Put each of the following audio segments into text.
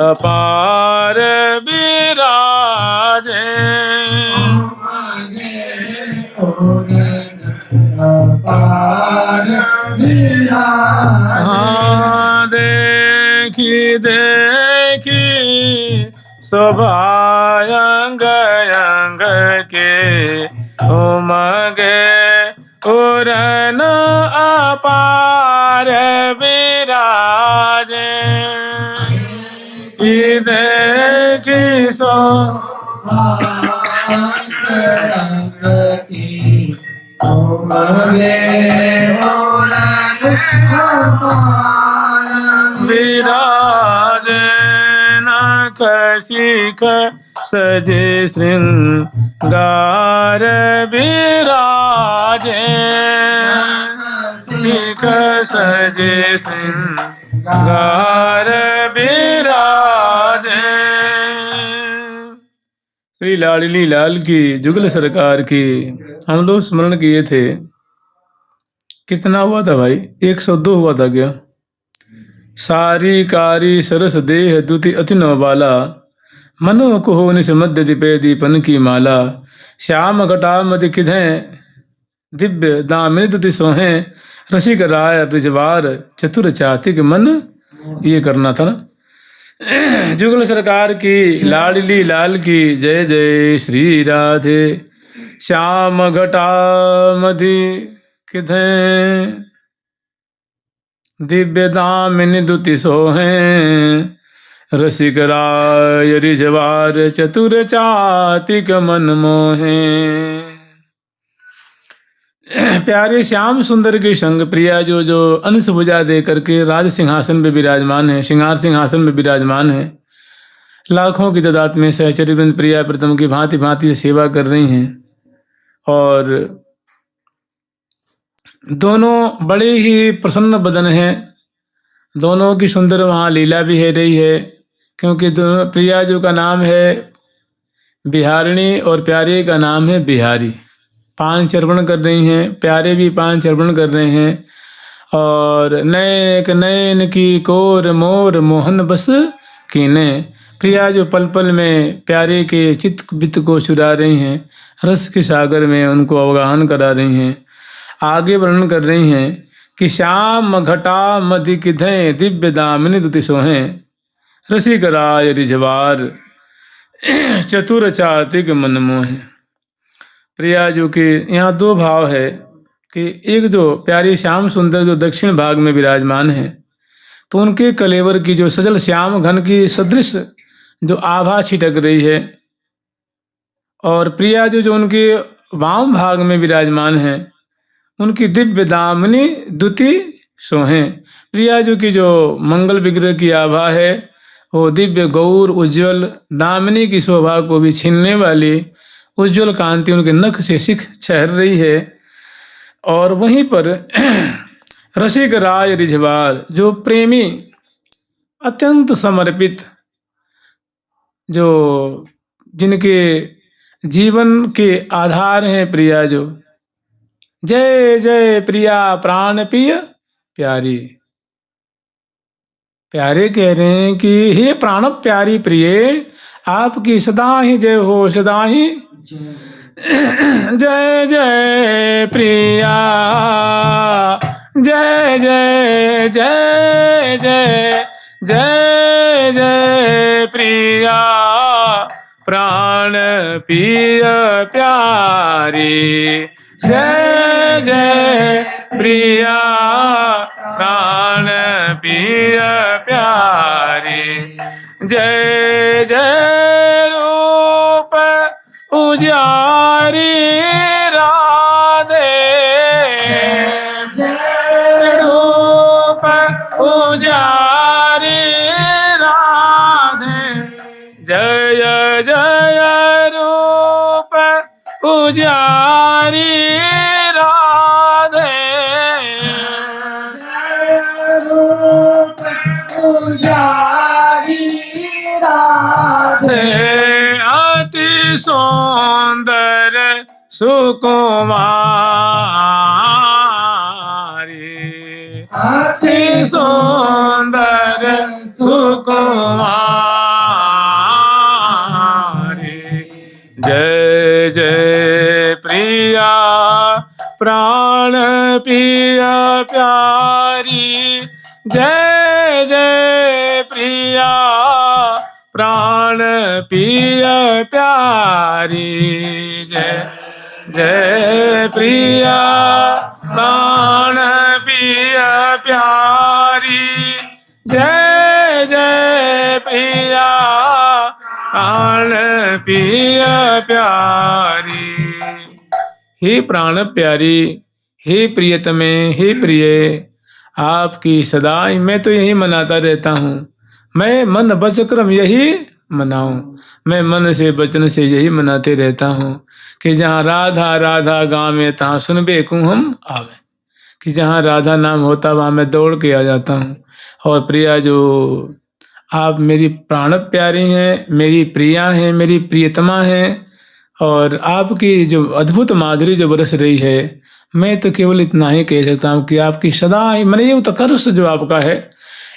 अपार विराजे। हाँ देखी देखी शोभा अंग अंग के उमगे उरन अपार विराजे। की देखी शोभा विराजे। नख शिख सजे श्रृंगार विराजे। शिख सजे श्रृंगार विराजे। श्री लाडली लाल की जुगल सरकार की हम लोग स्मरण किए थे। कितना हुआ था भाई? 102 हुआ था क्या? सारी कारी सरस देह दुति अति नवबाला, मनो कुहो निस मध्य दिपे दीपन की माला। श्याम घटा मद किधें दिव्य दामिनी दुति सोहें, रसिक राय रिजवार चतुर चातिक मन। ये करना था ना। जुगल सरकार की लाडली लाल की जय जय श्री राधे। श्याम घटा मधि किधें दिव्य दामिनी दुति सोहें, रसिक राय रिजवार चतुर चातिक मन मोहे। प्यारे श्याम सुंदर के संग प्रिया जो अंश भुजा दे करके राज सिंहासन में विराजमान है, श्रृंगार सिंहासन में विराजमान है। लाखों की तादाद में सहचर्यवृंद प्रिया प्रथम की भांति भांति सेवा कर रही हैं और दोनों बड़े ही प्रसन्न बदन हैं। दोनों की सुंदर वहाँ लीला भी है रही है, क्योंकि दोनों प्रिया जो का नाम है बिहारिणी और प्यारे का नाम है बिहारी। पान चर्पण कर रही हैं, प्यारे भी पान चर्पण कर रहे हैं। और नैक नैन की कोर मोर मोहन बस कीने। प्रिया जो पल पल में प्यारे के चित्त वित्त को चुरा रही हैं, रस के सागर में उनको अवगाहन करा रही हैं। आगे वर्णन कर रही हैं कि श्याम घटा मधि किधें दिव्य दामिनी दुति सोहें, रसिक राय रिजवार चतुर चातिक मन मोहे। प्रिया जो कि यहाँ दो भाव है कि एक जो प्यारी श्याम सुंदर जो दक्षिण भाग में विराजमान है, तो उनके कलेवर की जो सजल श्याम घन की सदृश जो आभा छिटक रही है। और प्रिया जो उनके वाम भाग में विराजमान है, उनकी दिव्य दामिनी दुति सोहें। प्रिया जो की जो मंगल विग्रह की आभा है, वो दिव्य गौर उज्ज्वल दामिनी की शोभा को भी छीनने वाली उज्ज्वल कांति उनके नख से सिख छहर रही है। और वहीं पर रसिक राय रिझवार जो प्रेमी अत्यंत समर्पित, जो जिनके जीवन के आधार हैं प्रिया जो। जय जय प्रिया प्राण प्रिय प्यारी। प्यारे कह रहे हैं कि हे प्राण प्यारी प्रिय, आपकी सदा ही जय हो, सदा ही जय जय प्रिया, जय जय जय जय जय जय प्रिया प्राण प्रिय प्यारी। जय जय प्रिया प्राण प्रिय प्यारी। जय जय रूप उजारी राधे, जय रूप उजारी राधे। जय जय रूप उजारी राधे, जय रूप उजारी राधे। अति सुंदर सुकुमारी, अति सुंदर सुकुमारी। जय जय प्रिया प्राण प्रिया प्यारी। जय जय प्रिया प्राण प्रिया प्यारी। जय जय प्रिया प्राण प्रिया प्यारी। जय जय प्रिया प्राण प्रिया प्यारी। हे प्राण प्यारी, हे प्रियतमे, हे प्रिय, आपकी सदा मैं तो यही मनाता रहता हूँ। मैं मन वच क्रम यही मनाऊं। मैं मन से वचन से यही मनाते रहता हूँ कि जहाँ राधा राधा गावे तहाँ सुनबे को हम आवे। कि जहाँ राधा नाम होता वहाँ मैं दौड़ के आ जाता हूँ। और प्रिया जो आप मेरी प्राण प्यारी हैं, मेरी प्रिया हैं, मेरी प्रियतमा हैं, और आपकी जो अद्भुत माधुरी जो बरस रही है, मैं तो केवल इतना ही कह सकता हूँ कि आपकी सदा ही मैंने ये उत्कर्ष जो आपका है,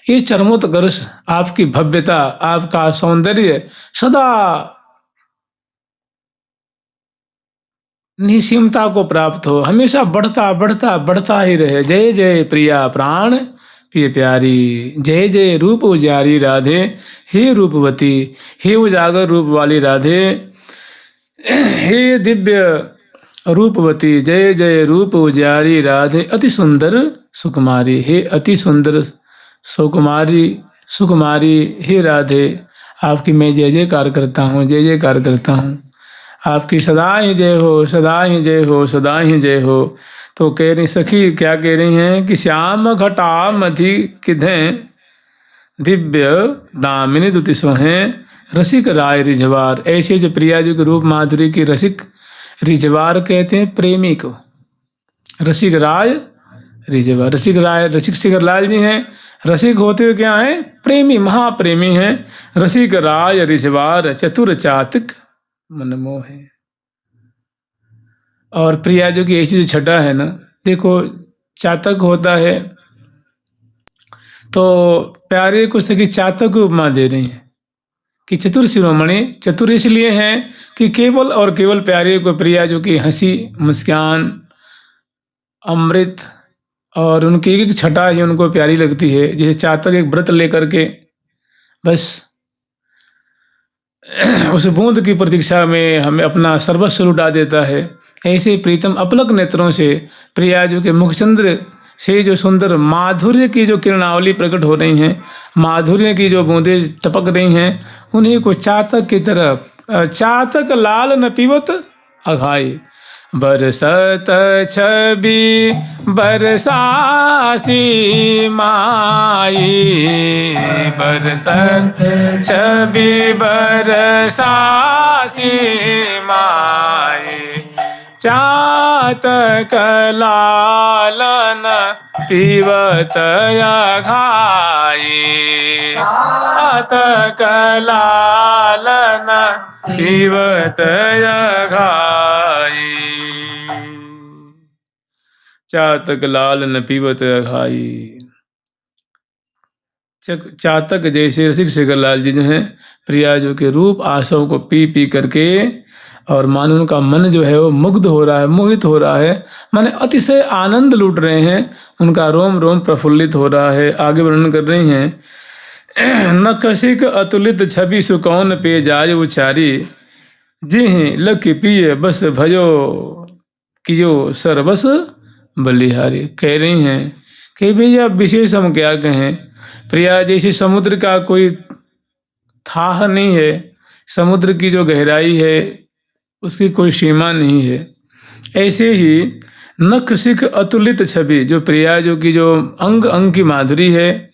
ये चरमोत्कर्ष, आपकी भव्यता, आपका सौंदर्य सदा निसीमता को प्राप्त हो, हमेशा बढ़ता बढ़ता बढ़ता ही रहे। जय जय प्रिया प्राण प्रिय प्यारी। जय जय रूप उजारी राधे, हे रूपवती, हे उजागर रूप वाली राधे, हे दिव्य रूपवती। जय जय रूप उजारी राधे, अति सुंदर सुकुमारी। हे अति सुंदर सुकुमारी सुकुमारी, हे राधे, आपकी मैं जय जयकार करता हूँ, जय जयकार करता हूँ। आपकी सदा ही जय हो, सदा ही जय हो, सदा ही जय हो। तो कह रही सखी, क्या कह रही हैं कि श्याम घटा मधि किधें दिव्य दामिनी दुति सोहें रसिक राय रिझवार। ऐसे जो प्रिया जी के रूप माधुरी की रसिक रिझवार कहते हैं प्रेमी को। रसिक राय रिझवार, रसिक राय रसिक शिखर लाल जी हैं। रसिक होते हुए क्या है? प्रेमी, महाप्रेमी हैं। रसिक राय रिझवार चतुर चातक मनमोह है। और प्रिया जो की ऐसी जो छटा है ना, देखो चातक होता है तो प्यारे को सखी चातक उपमा दे रही है कि चतुर शिरोमणि। चतुर इसलिए हैं कि केवल और केवल प्यारे को प्रिया जो की हंसी मुस्कान अमृत और उनकी एक छटा ही उनको प्यारी लगती है। जैसे चातक एक व्रत लेकर के बस उस बूंद की प्रतीक्षा में हमें अपना सर्वस्व लुटा देता है, ऐसे प्रीतम अपलक नेत्रों से प्रिया जो के मुखचंद्र से जो सुंदर माधुर्य की जो किरणावली प्रकट हो रही हैं, माधुर्य की जो बूंदें टपक रही हैं, उन्हीं को चातक की तरह चातक लाल न पीवत अघाई। बरसत छवि बरसासी माई, बरसत छवि बरसासी माई। चातक लालन पीवत अघाई, चातक लालन पीवत अघाई। चातक लाल न पीवत अघाई। चातक जैसे रसिक शेखर लाल जी जो हैं, प्रिया जो के रूप आशव को पी पी करके और मानो उनका मन जो है वो मुग्ध हो रहा है, मोहित हो रहा है, माने अतिशय आनंद लूट रहे हैं, उनका रोम रोम प्रफुल्लित हो रहा है। आगे वर्णन कर रही हैं, न कशिक अतुलित छवि सुकौन पे जाय उचारी, जी लख पिय बस भयो कियो सरबस बलिहारी। कह रही हैं कि भैया विशेष हम क्या कहें, प्रिया जैसे समुद्र का कोई थाह नहीं है, समुद्र की जो गहराई है उसकी कोई सीमा नहीं है। ऐसे ही नख सिख अतुलित छवि, जो प्रिया जो की जो अंग अंग की माधुरी है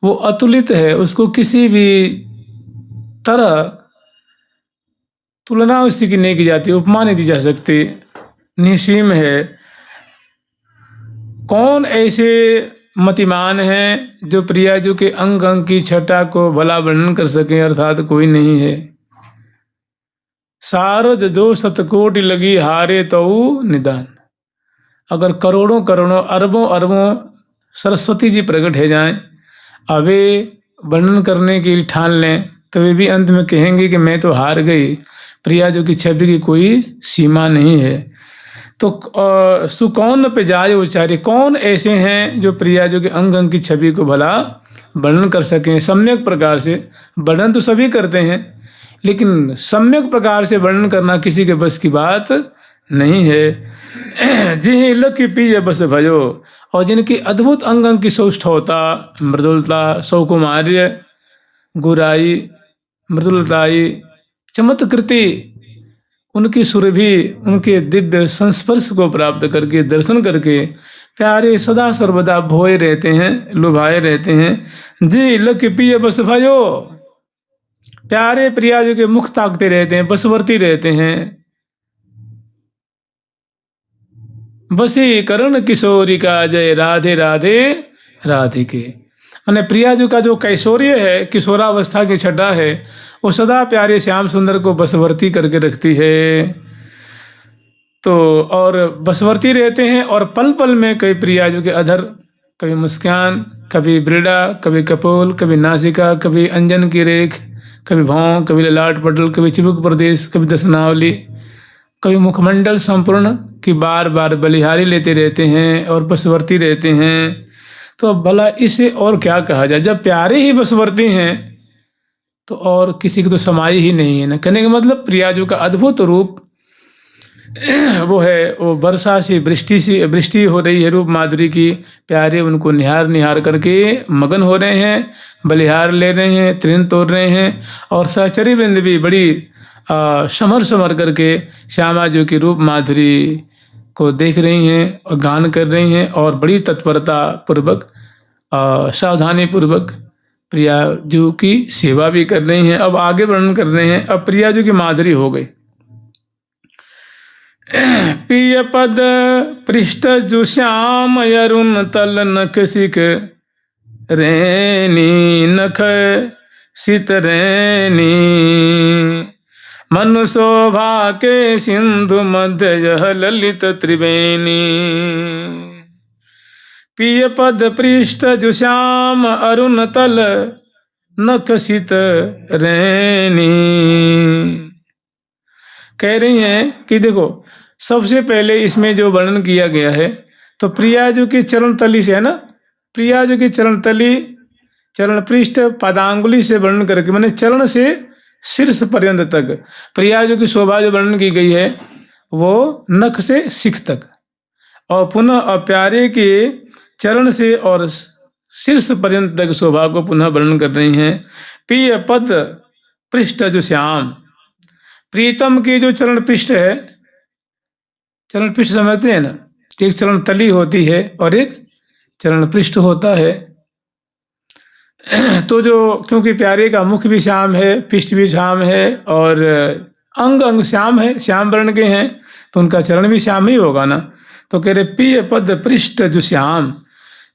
वो अतुलित है, उसको किसी भी तरह तुलना उसकी नहीं की जाती, उपमा नहीं दी जा सकती, निसीम है। कौन ऐसे मतिमान हैं जो प्रिया जो के अंग अंग की छटा को भला वर्णन कर सके, अर्थात कोई नहीं है। सारज जो शतकोटि लगी हारे तो निदान। अगर करोड़ों करोड़ों अरबों अरबों सरस्वती जी प्रकट हो जाएं, अवे वर्णन करने के लिए ठान लें तो वे भी अंत में कहेंगे कि मैं तो हार गई, प्रियाजू की छवि की कोई सीमा नहीं है। तो सुकौन पे जाए उचारे, कौन ऐसे हैं जो प्रियाजू के अंग अंग की छवि को भला वर्णन कर सकें सम्यक प्रकार से। वर्णन तो सभी करते हैं, लेकिन सम्यक प्रकार से वर्णन करना किसी के बस की बात नहीं है। जिन्हें लख पिय बस भयो, और जिनकी अद्भुत अंग अंग की सौष्ठवता, मृदुलता, सौकुमार्य, गुराई, मृदुलताई, चमत्कृति, उनकी सुरभि, उनके दिव्य संस्पर्श को प्राप्त करके, दर्शन करके प्यारे सदा सर्वदा भोए रहते हैं, लुभाए रहते हैं। जी लख पिय बस भयो, प्यारे प्रियाजू के मुख ताकते रहते हैं, बसवर्ती रहते हैं। बसी करण किशोरी का जय राधे राधे राधिके। माने प्रियाजू का जो कैशोर्य है, किशोरावस्था की छटा है, वो सदा प्यारे श्याम सुंदर को बसवर्ती करके रखती है। तो और बसवर्ती रहते हैं, और पल पल में कई प्रियाजू के अधर, कभी मुस्कान, कभी ब्रीड़ा, कभी कपोल, कभी नासिका, कभी अंजन की रेख, कभी भौं, कभी ललाट पटल, कभी चिबुक प्रदेश, कभी दसनावली, कभी मुखमंडल संपूर्ण की बार बार बलिहारी लेते रहते हैं और बसवर्ती रहते हैं। तो अब भला इसे और क्या कहा जाए, जब प्यारे ही बसवर्ती हैं तो और किसी की तो समाई ही नहीं है ना। कहने का मतलब प्रियाजू का अद्भुत रूप वो है, वो वर्षा सी वृष्टि हो रही है रूप माधुरी की, प्यारे उनको निहार निहार करके मगन हो रहे हैं, बलिहार ले रहे हैं, तृण तोड़ रहे हैं, और सहचरी वृंद भी बड़ी समर समर करके श्यामा जी की रूप माधुरी को देख रही हैं और गान कर रही हैं, और बड़ी तत्परता पूर्वक, सावधानी पूर्वक प्रियाजू की सेवा भी कर रही हैं। अब आगे वर्णन कर रहे हैं, अब प्रियाजू की माधुरी हो गई। पिय पद पृष्ठ जु श्याम अरुण तल नख सिक रैनी, नख सित रैनी, मनु शोभा के सिंधु मध्य यह ललित त्रिवेणी। पिय पद पृष्ठ जु श्याम अरुण तल नख सित रैनी। कह रही हैं कि देखो, सबसे पहले इसमें जो वर्णन किया गया है तो प्रियाजू की चरण तली से है ना, प्रियाजू की चरण तली, चरण पृष्ठ, पादांगुली से वर्णन करके, मैंने चरण से शीर्ष पर्यंत तक प्रियाजू की शोभा जो वर्णन की गई है वो नख से शिख तक, और पुनः प्यारे के चरण से और शीर्ष पर्यंत तक शोभा को पुनः वर्णन कर रही हैं। प्रिय पद पृष्ठ जो श्याम, प्रीतम की जो चरण पृष्ठ है, चरण पृष्ठ समझते हैं ना, एक चरण तली होती है और एक चरण पृष्ठ होता है। तो जो, क्योंकि प्यारे का मुख भी श्याम है, पृष्ठ भी श्याम है, और अंग अंग श्याम है, श्याम वर्ण के हैं, तो उनका चरण भी श्याम ही होगा ना। तो कह रहे प्रिय पद पृष्ठ जो श्याम,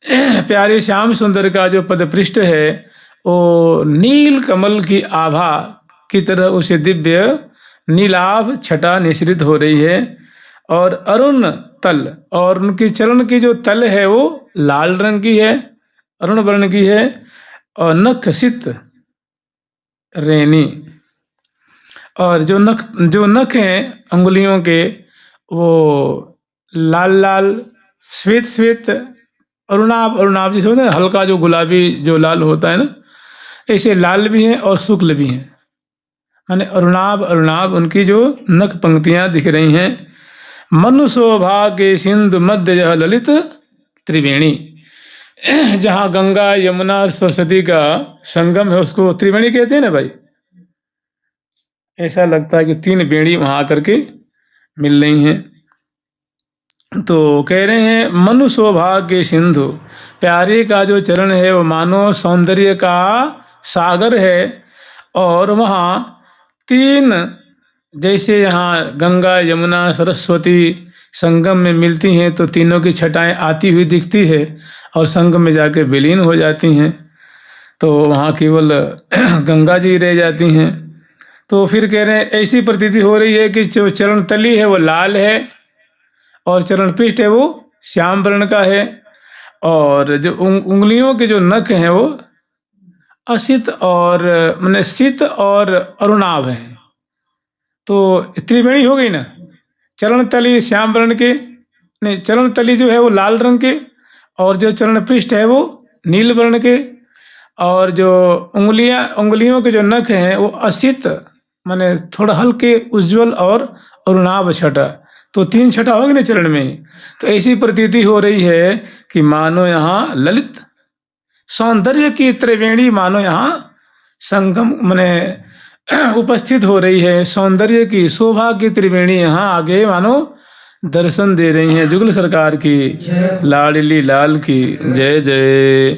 प्यारे श्याम सुंदर का जो पद पृष्ठ है वो नील कमल की आभा की तरह उसे दिव्य नीलाभ छटा निश्रित हो रही है, और अरुण तल, और उनकी चरण की जो तल है वो लाल रंग की है, अरुण वर्ण की है, और नख सित रैनी, और जो नख हैं अंगुलियों के वो लाल लाल श्वेत श्वेत, अरुणाभ जिसे होता है हल्का जो गुलाबी जो लाल होता है ना, ऐसे लाल भी हैं और शुक्ल भी हैं, माने अरुणाभ उनकी जो नख पंक्तियां दिख रही हैं। मनु शोभा के सिंधु मध्य यह ललित त्रिवेणी, जहाँ गंगा यमुना और सरस्वती का संगम है उसको त्रिवेणी कहते हैं ना भाई। ऐसा लगता है कि तीन बेड़ी वहाँ आकर के मिल रही हैं। तो कह रहे हैं मनु शोभा के सिंधु, प्यारे का जो चरण है वो मानो सौंदर्य का सागर है, और वहाँ तीन, जैसे यहाँ गंगा यमुना सरस्वती संगम में मिलती हैं तो तीनों की छटाएं आती हुई दिखती है और संगम में जाके विलीन हो जाती हैं, तो वहाँ केवल गंगा जी रह जाती हैं। तो फिर कह रहे हैं ऐसी प्रतीति हो रही है कि जो चरण तली है वो लाल है और चरण पृष्ठ है वो श्याम वर्ण का है, और जो उंगलियों के जो नख हैं वो असित और मैंने सित और अरुणाभ है। तो त्रिवेणी हो गई ना। चरण तली श्याम वर्ण के, नहीं, चरण तली जो है वो लाल रंग के, और जो चरण पृष्ठ है वो नील वर्ण के, और जो उंगलियों के जो नख हैं वो असित माने थोड़ा हल्के उज्जवल और अरुणाभ छटा। तो 3 छटा होगी ना चरण में। तो ऐसी प्रतीति हो रही है कि मानो यहाँ ललित सौंदर्य की त्रिवेणी मानो यहाँ संगम माने उपस्थित हो रही है। सौंदर्य की शोभा की त्रिवेणी यहाँ आगे मानो दर्शन दे रही हैं। जुगल सरकार की लाडली लाल की जय जय।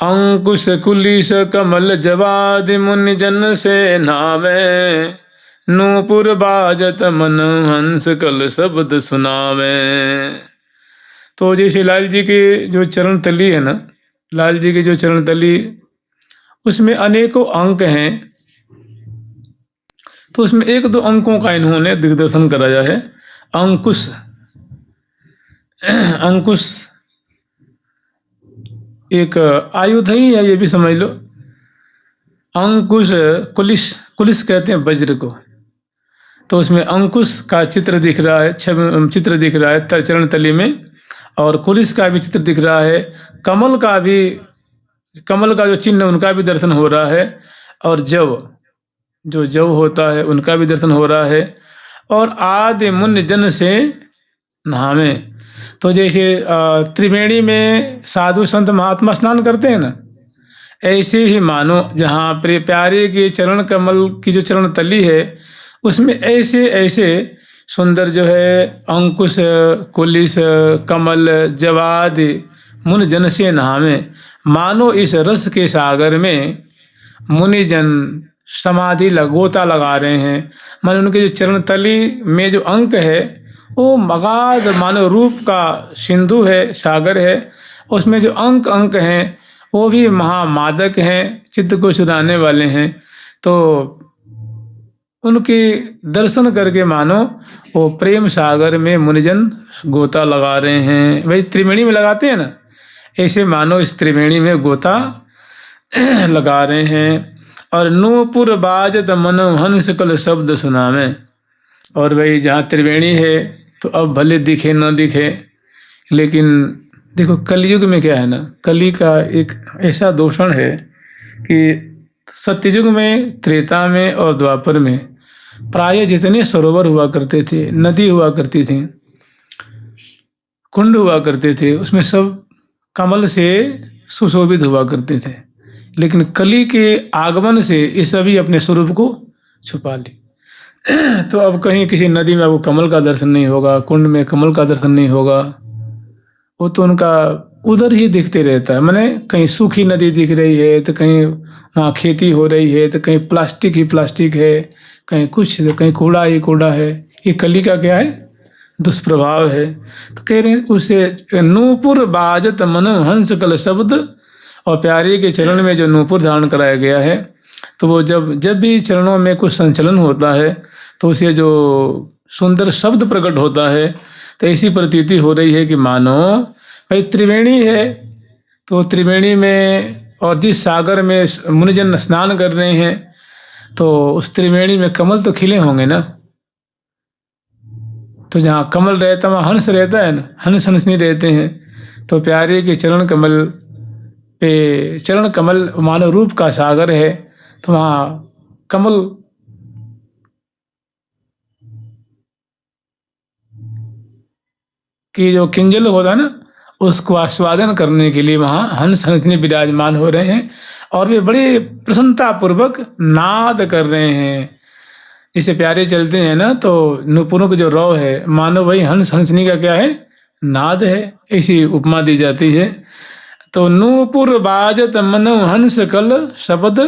अंकुश कुलिश कमल जवाद मुनि जन से नावे, नूपुर बाजत मन हंस कल शब्द सुनावे। तो जैसे लाल जी के जो चरण तली है ना, लाल जी की जो चरण तली, उसमें अनेकों अंक हैं। तो उसमें 1-2 अंकों का इन्होंने दिग्दर्शन कराया है। अंकुश, अंकुश एक आयुध ही है, ये भी समझ लो। अंकुश, कुलिश, कुलिश कहते हैं वज्र को। तो उसमें अंकुश का चित्र दिख रहा है, चित्र दिख रहा है चरण तली में, और कुलिश का भी चित्र दिख रहा है। कमल का भी, कमल का जो चिन्ह उनका भी दर्शन हो रहा है, और जव, जो जव होता है उनका भी दर्शन हो रहा है। और आदि मुनि जन से नहावे। तो जैसे त्रिवेणी में साधु संत महात्मा स्नान करते हैं ना, ऐसे ही मानो जहाँ प्यारे के चरण कमल की जो चरण तली है उसमें ऐसे ऐसे सुंदर जो है अंकुश, कुलिश, कमल, जवाद मुनि जन से नहावे। मानो इस रस के सागर में मुनिजन समाधि गोता लगा रहे हैं। मानो उनके जो चरण तली में जो अंक है वो मगाध मानो रूप का सिंधु है, सागर है। उसमें जो अंक हैं वो भी महामादक हैं, चित्त को चुराने वाले हैं। तो उनके दर्शन करके मानो वो प्रेम सागर में मुनिजन गोता लगा रहे हैं। वही त्रिवेणी में लगाते हैं ना, ऐसे मानो इस त्रिवेणी में गोता लगा रहे हैं। और नूपुर बाजत मन हंस कल शब्द सुनावे। और भाई जहाँ त्रिवेणी है तो अब भले दिखे न दिखे, लेकिन देखो कलयुग में क्या है ना, कली का एक ऐसा दूषण है कि सत्ययुग में, त्रेता में और द्वापर में प्राय जितने सरोवर हुआ करते थे, नदी हुआ करती थी, कुंड हुआ करते थे, उसमें सब कमल से सुशोभित हुआ करते थे। लेकिन कली के आगमन से ये सभी अपने स्वरूप को छुपा ली। तो अब कहीं किसी नदी में आपको कमल का दर्शन नहीं होगा, कुंड में कमल का दर्शन नहीं होगा, वो तो उनका उधर ही दिखते रहता है। माने कहीं सूखी नदी दिख रही है तो कहीं वहाँ खेती हो रही है, तो कहीं प्लास्टिक ही प्लास्टिक है, कहीं कुछ, तो कहीं कूड़ा ही कूड़ा है। ये कली का क्या है, दुष्प्रभाव है। तो कह रहे हैं उसे नूपुर बाजत मन हंस कल शब्द। और प्यारे के चरण में जो नूपुर धारण कराया गया है, तो वो जब भी चरणों में कुछ संचलन होता है तो उसे जो सुंदर शब्द प्रकट होता है, तो ऐसी प्रतीति हो रही है कि मानो भाई त्रिवेणी है, तो त्रिवेणी में और जिस सागर में मुनिजन स्नान कर रहे हैं तो उस त्रिवेणी में कमल तो खिले होंगे ना। तो जहाँ कमल रहता है वहाँ हंस रहता है ना, हंस नहीं रहते हैं। तो प्यारे के चरण कमल पे, चरण कमल मानव रूप का सागर है, तो वहाँ कमल की जो किंजल होता है ना, उसको आस्वादन करने के लिए वहाँ हंस हंसने विराजमान हो रहे हैं, और वे बड़े प्रसन्नता पूर्वक नाद कर रहे हैं। इसे प्यारे चलते हैं ना, तो नूपुरों की जो रौ है मानो वही हंस हंसनी का क्या है, नाद है, ऐसी उपमा दी जाती है। तो नूपुर बाजत मन हंस कल शब्द,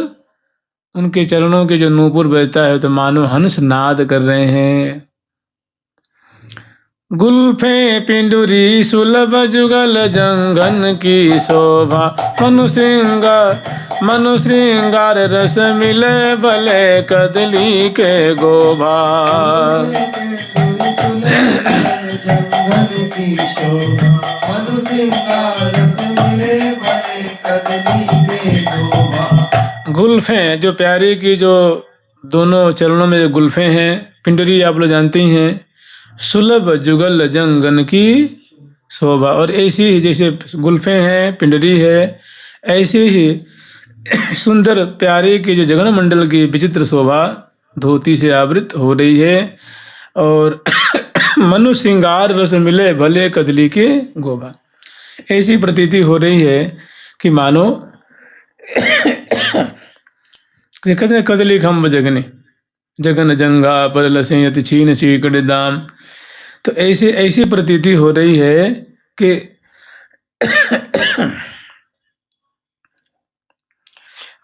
उनके चरणों के जो नूपुर बजता है तो मानो हंस नाद कर रहे हैं। गुल्फे पिंडुरी सुलभ जुगल जंगन की शोभा, मनु श्रृंगार रस मिले भले कदली के गोभा। गुल्फें, जो प्यारे की जो दोनों चरणों में जो गुल्फें हैं, पिंडरी आप लोग जानते ही हैं, सुलभ जुगल जंगन की शोभा। और ऐसी ही जैसे गुल्फें हैं, पिंडरी है, ऐसे ही सुंदर प्यारे की जो जगन मंडल की विचित्र शोभा धोती से आवृत हो रही है। और मनु श्रृंगार रस मिले भले कदली के गोभा। ऐसी प्रतीति हो रही है कि मानो कहते हैं कदली खम्भ जगने जगन जंगा पर लसे यति छीन चीकड़ दाम। तो ऐसी प्रतीति हो रही है कि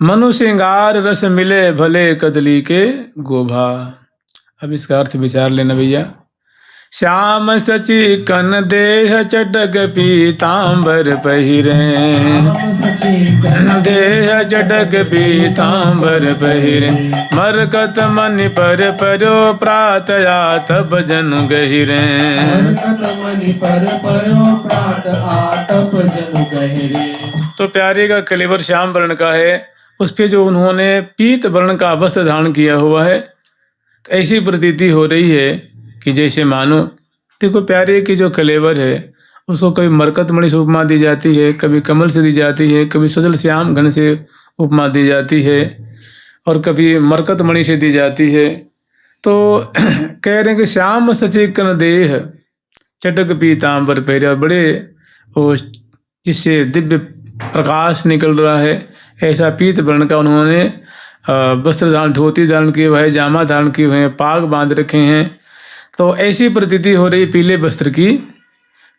मनु श्रृंगार रस मिले भले कदली के गोभा। अब इसका अर्थ विचार लेना भैया। श्याम सची कन देह चटक पीतांबर पहिरे, देह चटक पीतांबर पहिरे, मरकत मनि पर परो प्रात आतप जन गहिरे, तो प्यारे का कलेवर श्याम वर्ण का है, उस पे जो उन्होंने पीत वर्ण का वस्त्र धारण किया हुआ है। तो ऐसी प्रतीति हो रही है कि जैसे मानो, देखो प्यारे की जो कलेवर है उसको कभी मरकत मणि से उपमा दी जाती है, कभी कमल से दी जाती है, कभी सजल श्याम घन से उपमा दी जाती है, और कभी मरकत मणि से दी जाती है। तो कह रहे हैं कि श्याम सचेकन देह चटक पीतांबर पहरे, बड़े वो जिससे दिव्य प्रकाश निकल रहा है, ऐसा पीत वर्ण का उन्होंने वस्त्र धारण, धोती धारण किए हुए है, जामा धारण किए हुए हैं, पाग बांध रखे हैं। तो ऐसी प्रतीति हो रही पीले वस्त्र की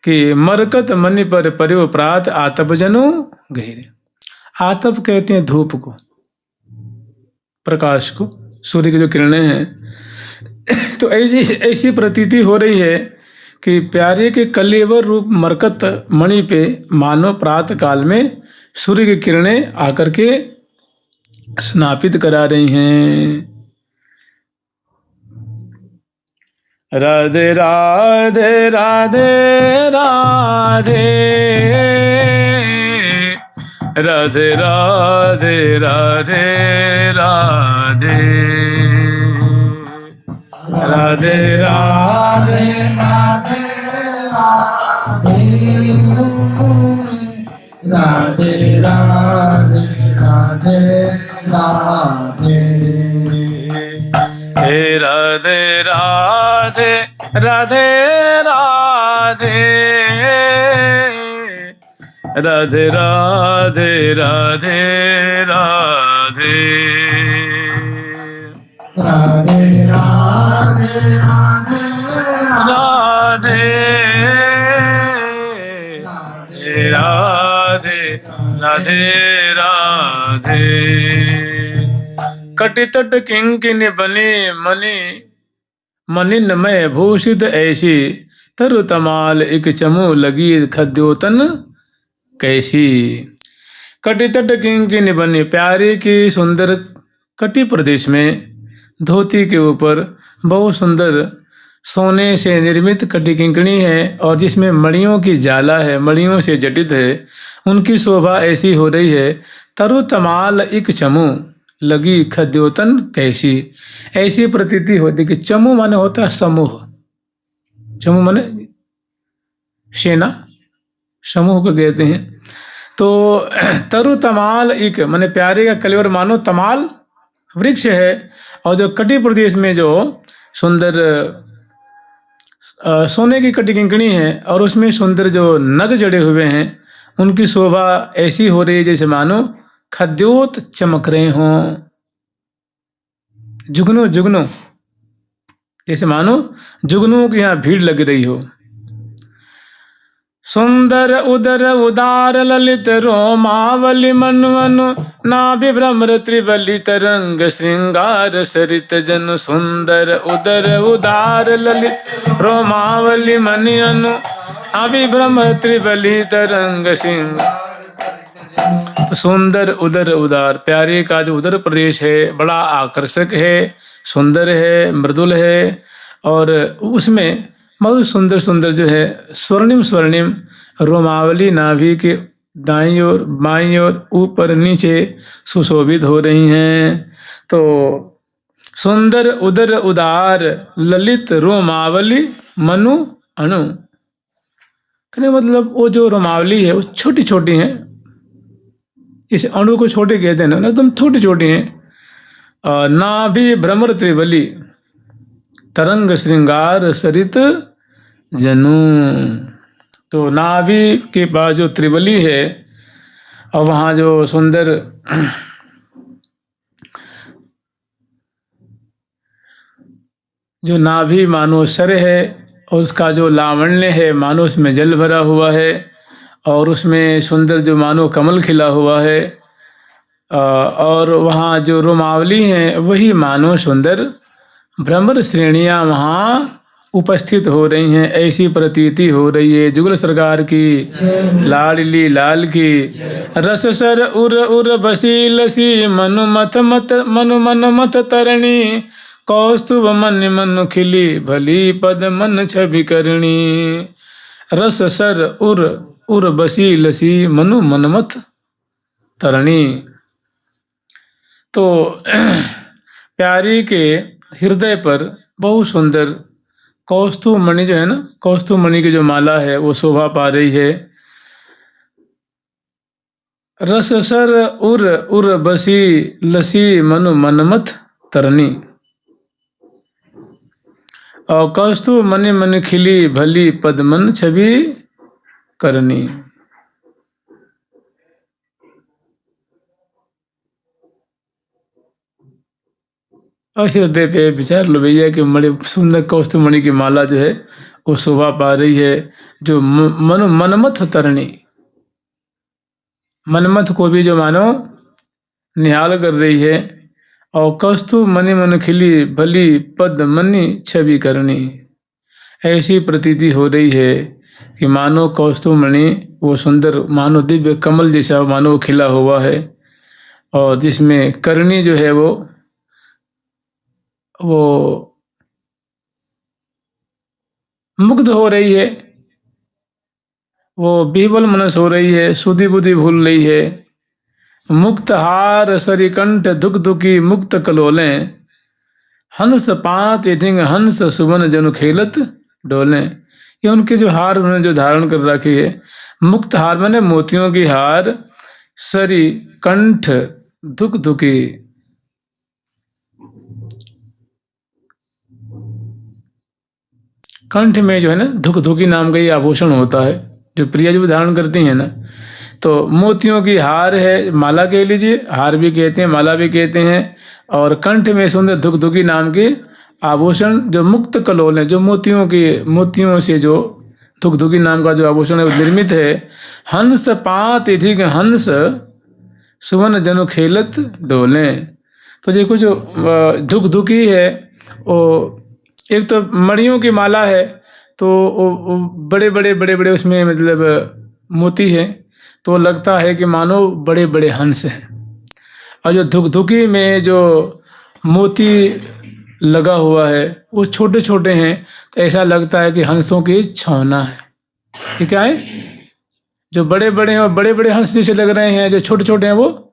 कि मरकत मनि पर पर्यो प्रात आतप जनो गहिरे। आतप कहते हैं धूप को, प्रकाश को, सूर्य की जो किरणें हैं। तो ऐसी प्रतीति हो रही है कि प्यारे के कलेवर रूप मरकत मणि पे मानो प्रातः काल में सूर्य की किरणें आकर के स्नापित करा रही हैं। राधे राधे राधे राधे, राधे राधे राधे राधे, राधे राधे राधे राधे, राधे राधे राधे, हे राधे राधे राधे राधे, राधे राधे राधे राधे, राधे राधे राधे राधे, राधे राधे। कटितट किंकिनी बनी मणि मनिन में भूषित ऐसी, तरु तमाल एक चमू लगी खद्योतन कैसी। कटितट किंकिनी बनी, प्यारे की सुंदर कटी प्रदेश में धोती के ऊपर बहुत सुंदर सोने से निर्मित कटी किंकणी है, और जिसमें मणियों की जाला है, मणियों से जटित है। उनकी शोभा ऐसी हो रही है, तरु तमाल एक चमू लगी खद्योतन कैसी। ऐसी प्रतीति होती कि चमू माने होता है समूह, चमू माने सेना, समूह को कहते हैं। तो तरु तमाल एक माने प्यारे का कलेवर मानो तमाल वृक्ष है, और जो कटी प्रदेश में जो सुंदर सोने की कटी किंकणी है, और उसमें सुंदर जो नग जड़े हुए हैं, उनकी शोभा ऐसी हो रही है जैसे मानो खद्योत चमक रहे हों, जुगनू जुगनू, जैसे मानो जुगनुओं की यहाँ भीड़ लग रही हो। सुंदर उदर उदार ललित रोमावली मनवनु, नाभि भ्रमर त्रिवली तरंग श्रृंगार सरित जन। सुंदर उदर उदार ललित रोमावली मनियनु, नाभि भ्रमर त्रिवली तरंग श्रृंगार। तो सुंदर उदर उदार, प्यारे का जो उदर प्रदेश है बड़ा आकर्षक है, सुंदर है, मृदुल है, और उसमें बहुत सुंदर सुंदर जो है स्वर्णिम स्वर्णिम रोमावली नाभि के दाईं ओर बाईं ओर ऊपर नीचे सुशोभित हो रही हैं। तो सुंदर उदर उदार ललित रोमावली मनु अणु, कहने मतलब वो जो रोमावली है वो छोटी छोटी हैं, इस अणु को छोटे कहते हैं ना, एकदम छोटी छोटी हैं। नाभि भ्रमर त्रिवली तरंग श्रृंगार सरित जनु, तो नाभि के पास जो त्रिवली है और वहाँ जो सुंदर जो नाभि मानो सर है, उसका जो लावण्य है मानो उसमें जल भरा हुआ है, और उसमें सुंदर जो मानो कमल खिला हुआ है, और वहाँ जो रोमावली हैं वही मानो सुंदर भ्रमर श्रेणियाँ वहाँ उपस्थित हो रही हैं, ऐसी प्रतीति हो रही है। जुगल सरकार की लाडली लाल की। रस सर उर उर बसी लसी मनु मन मत तरणी, कौस्तुभ मन मन खिली भली पद मन छवि करणी। रस सर उर उर बसी लसी मनु मनमथ तरणी, तो प्यारी के हृदय पर बहुत सुंदर कौस्तुभ मणि जो है ना, कौस्तुभ मणि की जो माला है वो शोभा पा रही है। रस सर उर उर बसी लसी मनु मनमथ तरणी, और कौस्तुभ मणि मन खिली भली पद मन छवि करनी। और हृदय पे विचार लो भैया कि बड़े सुंदर कौस्तुभ मणि की माला जो है वो शोभा पा रही है, जो मनु मनमथ तरणी, मनमथ को भी जो मानो निहाल कर रही है। और कौस्तुभ मणि मन खिली भली पद मनि छवि करनी, ऐसी प्रतीति हो रही है कि मानो कौस्तुभ मणि वो सुंदर मानो दिव्य कमल जैसा मानो खिला हुआ है, और जिसमें करनी जो है वो मुग्ध हो रही है, वो विह्वल मनस हो रही है, सुधि बुद्धि भूल रही है। मुक्त हार सरिकंठ दुख दुखी मुक्त कलोलें, हंस पात ढिंग हंस सुवन जनु खेलत डोलें। ये उनके जो हार उन्होंने जो धारण कर रखी है, मुक्त हार माने मोतियों की हार, सरी कंठ दुख दुखी, कंठ में जो है ना धुक धुकी नाम का ये आभूषण होता है जो प्रिया जो धारण करती हैं ना, तो मोतियों की हार है, माला कह लीजिए, हार भी कहते हैं माला भी कहते हैं, और कंठ में सुंदर धुक धुकी नाम के आभूषण जो मुक्त कलोल है, जो मोतियों से जो धुक धुकी नाम का जो आभूषण है वो निर्मित है। हंस पात ढिग हंस सुवन जनु खेलत डोले, तो देखो जो धुक धुकी है वो एक तो मणियों की माला है, तो बड़े बड़े उसमें मतलब मोती है, तो लगता है कि मानो बड़े बड़े हंस हैं। और जो धुक धुकी में जो मोती लगा हुआ है वो छोटे छोटे हैं, तो ऐसा लगता है कि हंसों की छावना है। ये क्या है, जो बड़े बड़े हैं और बड़े बड़े हंस जैसे लग रहे हैं, जो छोटे छोटे हैं वो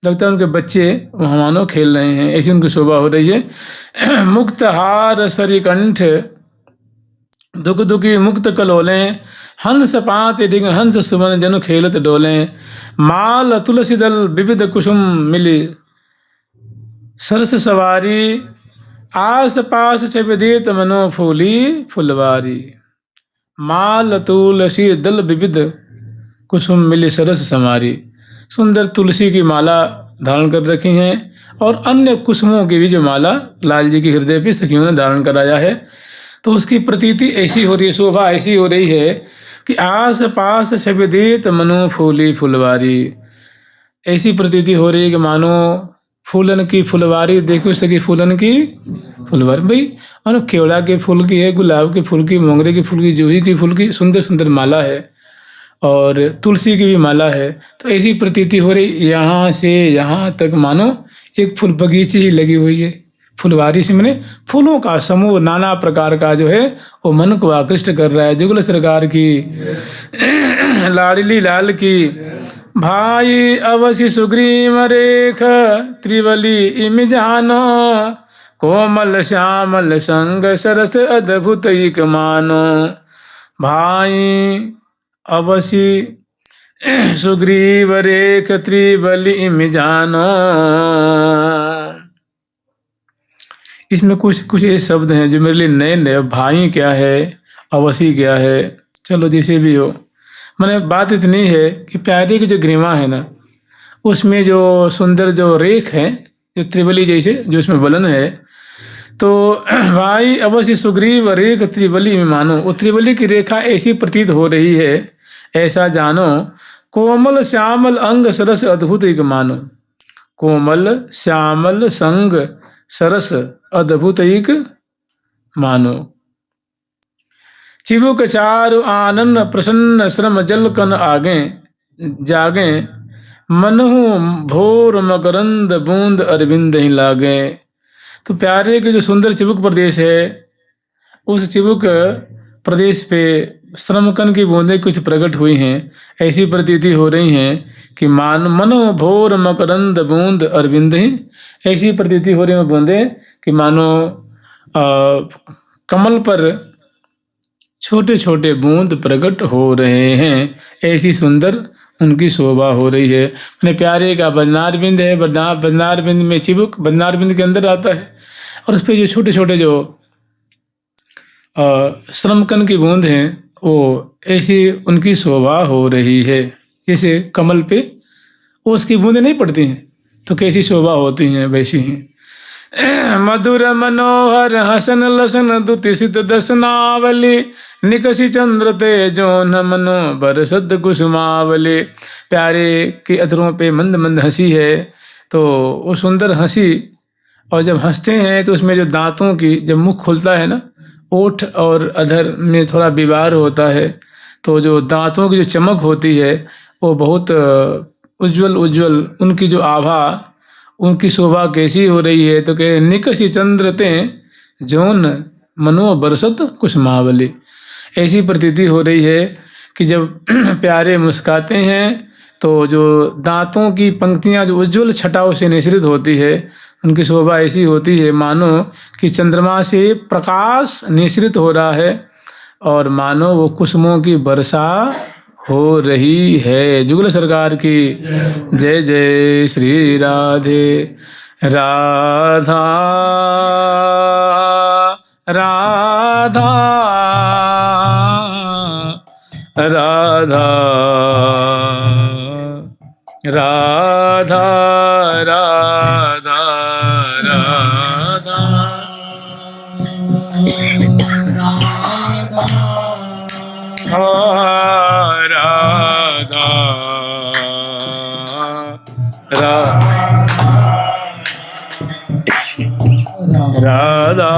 लगता है उनके बच्चे वहाँ मानो खेल रहे हैं, ऐसी उनकी शोभा हो रही है। मुक्त हार सरिकंठ दुख दुखी मुक्त कलोलें, हंस पात डिंग हंस सुमन जनु खेलत डोलें। माल तुलसी दल विविध कुसुम मिली सरस सवारी, आस पास छविदित मनो फूली फुलवारी। माल तुलसी दल विविध कुसुम मिली सरस समारी, सुंदर तुलसी की माला धारण कर रखी हैं, और अन्य कुसुमों की भी जो माला लाल जी के हृदय पे सखियों ने धारण कराया है। तो उसकी प्रतीति ऐसी हो रही है, शोभा ऐसी हो रही है कि आस पास छविदित मनो फूली फुलवारी, ऐसी प्रतीति हो रही है कि मानो फूलन की फुलवारी देखो सकी, फूलन की फुलवारी भाई मानो केवड़ा के फूल की है, गुलाब के फूल की, मोंगरे के फूल की, जूही की फूल की सुंदर सुंदर माला है, और तुलसी की भी माला है। तो ऐसी प्रतीति हो रही यहाँ से यहाँ तक मानो एक फूल बगीचे ही लगी हुई है, फुलवारी से मैंने फूलों का समूह नाना प्रकार का जो है वो मन को आकृष्ट कर रहा है। जुगल सरकार की लाडली लाल की। भाई अवश्य सुग्रीव रेख त्रिवली इम जानो, कोमल श्यामल संग सरस अद्भुत एक मानो। भाई अवश्य सुग्रीव रेख त्रिबली इम जानो। इसमें कुछ कुछ ऐसे शब्द हैं जो मेरे लिए नए नए। भाई क्या है, अवसी क्या है, चलो जैसे भी हो, मैंने बात इतनी है कि प्यारे की जो ग्रीवा है ना, उसमें जो सुंदर जो रेख है, जो त्रिबली जैसे जो उसमें बलन है, तो भाई अवश्य सुग्रीव रेख त्रिबली में मानो। वो त्रिबली की रेखा ऐसी प्रतीत हो रही है, ऐसा जानो। कोमल श्यामल अंग सरस अद्भुत एक मानो। कोमल श्यामल संग सरस अद्भुत एक मानो। चिबुक चारु आनन प्रसन्न श्रम जल कन आगे जागे, मनहु भोर मकरंद बूंद अरविंद ही लागे। तो प्यारे के जो सुंदर चिबुक प्रदेश है, उस चिबुक प्रदेश पे श्रमकन की बूंदें कुछ प्रकट हुई हैं। ऐसी प्रतीति हो रही हैं कि मनो भोर मकरंद बूंद अरविंद ही, ऐसी प्रतीति हो रही है बूंदें कि मानो कमल पर छोटे छोटे बूंद प्रकट हो रहे हैं। ऐसी सुंदर उनकी शोभा हो रही है। अपने प्यारे का बदनार बिंद है, बदनार बिंद में चिबुक बदनार बिंद के अंदर आता है, और उस पर जो छोटे छोटे जो श्रमकन की बूंद हैं, वो ऐसी उनकी शोभा हो रही है। जैसे कमल पे उसकी बूंदें नहीं पड़ती हैं तो कैसी शोभा होती हैं, वैसी ही। मधुर मनोहर हसन लसन दुति सिद्ध दसनावली, निकसी चंद्र तेजो न मनो बरसद कुसुमावली। प्यारे के अधरों पे मंद मंद हंसी है, तो वो सुंदर हंसी, और जब हंसते हैं तो उसमें जो दांतों की जब मुख खुलता है ना, ओठ और अधर में थोड़ा विवार होता है, तो जो दांतों की जो चमक होती है वो बहुत उज्जवल उज्जवल, उनकी जो आभा, उनकी शोभा कैसी हो रही है। तो कहे निकसी चंद्र ते जौन मनो बरसत कुसुमावली। ऐसी प्रतीति हो रही है कि जब प्यारे मुस्काते हैं तो जो दांतों की पंक्तियां जो उज्जवल छटाओं से निश्रित होती है, उनकी शोभा ऐसी होती है मानो कि चंद्रमा से प्रकाश निश्रित हो रहा है, और मानो वो कुसुमों की वर्षा हो रही है। जुगल सरकार की जय जय श्री राधे राधा राधा राधा राधा राधा राधा राधा राधा